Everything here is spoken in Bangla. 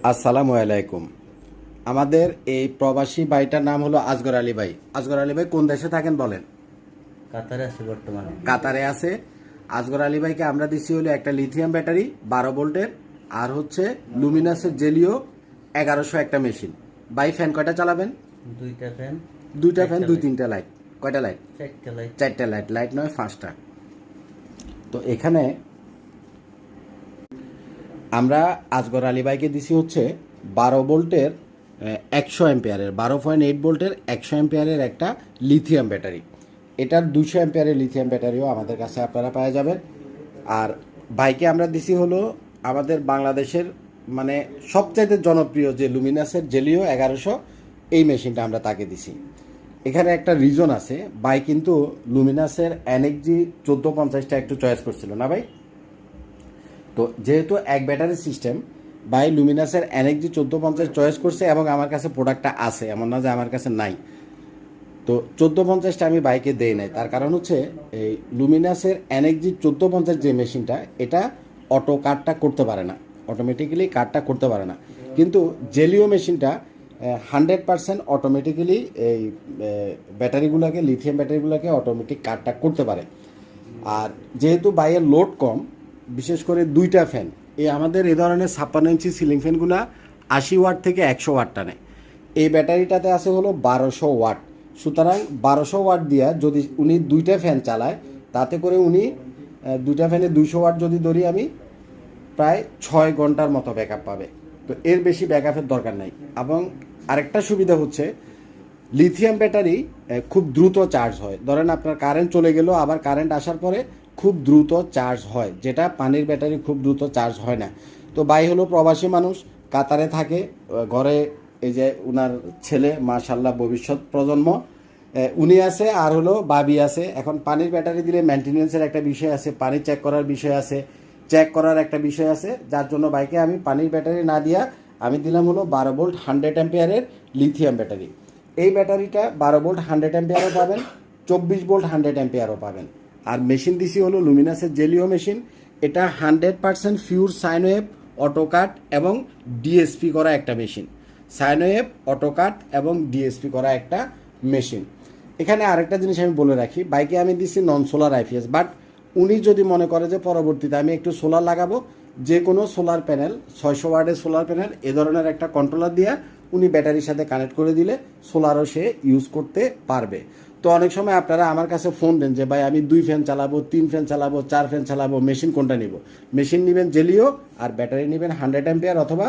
আসসালামু আলাইকুম। আমাদের এই প্রবাসী ভাইটার নাম হলো আসগর আলী ভাই। আসগর আলী ভাই কোন দেশে থাকেন বলেন? কাতারে আছে বর্তমানে। কাতারে আছে। আসগর আলী ভাইকে আমরা দিচ্ছি হলো একটা লিথিয়াম ব্যাটারি 12 ভোল্টের, আর হচ্ছে লুমিনাসের জেলিও 1100 একটা মেশিন। ভাই ফ্যান কয়টা চালাবেন? দুইটা ফ্যান। দুইটা ফ্যান, দুই তিনটা লাইট। কয়টা লাইট? চারটা লাইট। চারটা লাইট। লাইট নয়, 5টা। তো এখানে আমরা আসগর আলী ভাইকে দিছি হচ্ছে 12 ভোল্টের 100 অ্যাম্পিয়ারের 12.8 ভোল্টের 100 অ্যাম্পিয়ারের একটা লিথিয়াম ব্যাটারি। এটার 200 অ্যাম্পিয়ারের লিথিয়াম ব্যাটারিও আমাদের কাছে আপনারা পাওয়া যাবেন। আর বাইকে আমরা দিছি হলো আমাদের বাংলাদেশের মানে সবচাইতে জনপ্রিয় যে লুমিনাসের জেলিও 1100, এই মেশিনটা আমরা তাকে দিছি। এখানে একটা রিজন আছে, ভাই কিন্তু লুমিনাসের NXG 1450টা একটু চয়েস করছিল না ভাই? তো যেহেতু এক ব্যাটারি সিস্টেম, বাই লুমিনাসের NXG 1450 চয়েস করছে এবং আমার কাছে প্রোডাক্টটা আছে, এমন না যে আমার কাছে নাই। তো 1450টা আমি বাইকে দেই নাই, তার কারণ হচ্ছে এই লুমিনাসের NXG 1450 যে মেশিনটা, এটা অটো কাটটা করতে পারে না, অটোমেটিক্যালি কাটটা করতে পারে না। কিন্তু জেলিও মেশিনটা 100% অটোমেটিক্যালি এই ব্যাটারিগুলোকে, লিথিয়াম ব্যাটারিগুলোকে অটোমেটিক কাটটা করতে পারে। আর যেহেতু বাইয়ের লোড কম, বিশেষ করে দুইটা ফ্যান, এই আমাদের এ ধরনের 56 ইঞ্চি সিলিং ফ্যানগুলো 80 ওয়াট থেকে 100 ওয়াট টানে। এই ব্যাটারিটাতে আছে হলো 1200 ওয়াট। সুতরাং 1200 ওয়াট দিয়া যদি উনি দুইটা ফ্যান চালায়, তাতে করে উনি দুইটা ফ্যানে 200 ওয়াট যদি ধরি আমি, প্রায় 6 ঘন্টার মতো ব্যাকআপ পাবে। তো এর বেশি ব্যাকআপের দরকার নাই। এবং আরেকটা সুবিধা হচ্ছে লিথিয়াম ব্যাটারি খুব দ্রুত চার্জ হয়। ধরেন আপনার কারেন্ট চলে গেল, আবার কারেন্ট আসার পরে খুব দ্রুত চার্জ হয়, যেটা পানির ব্যাটারি খুব দ্রুত চার্জ হয় না। তো ভাই হলো প্রবাসী মানুষ, কাতারে থাকে, ঘরে এই যে উনার ছেলে মাশাল্লাহ ভবিষ্যৎ প্রজন্ম, উনি আছে, আর হলো বাবি আছে। এখন পানির ব্যাটারি দিলে মেনটেনেন্সের একটা বিষয় আছে, পানি চেক করার বিষয় আছে, চেক করার একটা বিষয় আছে, যার জন্য বাইকে আমি পানির ব্যাটারি না দিয়া আমি দিলাম হলো 12 ভোল্ট 100 অ্যাম্পিয়ারের লিথিয়াম ব্যাটারি। এই ব্যাটারিটা 12 ভোল্ট 100 অ্যাম্পিয়ারও পাবেন, 24 ভোল্ট 100 অ্যাম্পিয়ারও পাবেন। আর মেশিন দিছি হলো লুমিনাসের জেলিও মেশিন। এটা 100% পিওর সাইন ওয়েভ, অটোকাট এবং ডিএসপি করা একটা মেশিন। সাইন ওয়েভ, অটোকাট এবং ডিএসপি করা একটা মেশিন। এখানে আরেকটা জিনিস আমি বলে রাখি, বাইকে আমি দিচ্ছি নন সোলার IPS, বাট উনি যদি মনে করে যে পরবর্তীতে আমি একটু সোলার লাগাবো, যে কোনো সোলার প্যানেল, 600 ওয়াটের সোলার প্যানেল, এ ধরনের একটা কন্ট্রোলার দিয়ে উনি ব্যাটারির সাথে কানেক্ট করে দিলে সোলারও সে ইউজ করতে পারবে। তো অনেক সময় আপনারা আমার কাছে ফোন দেন যে ভাই আমি 2 ফ্যান চালাবো, 3 ফ্যান চালাবো, 4 ফ্যান চালাবো, মেশিন কোনটা নিব? মেশিন নেবেন জেলিও, আর ব্যাটারি নেবেন 100 অ্যাম্পিয়ার অথবা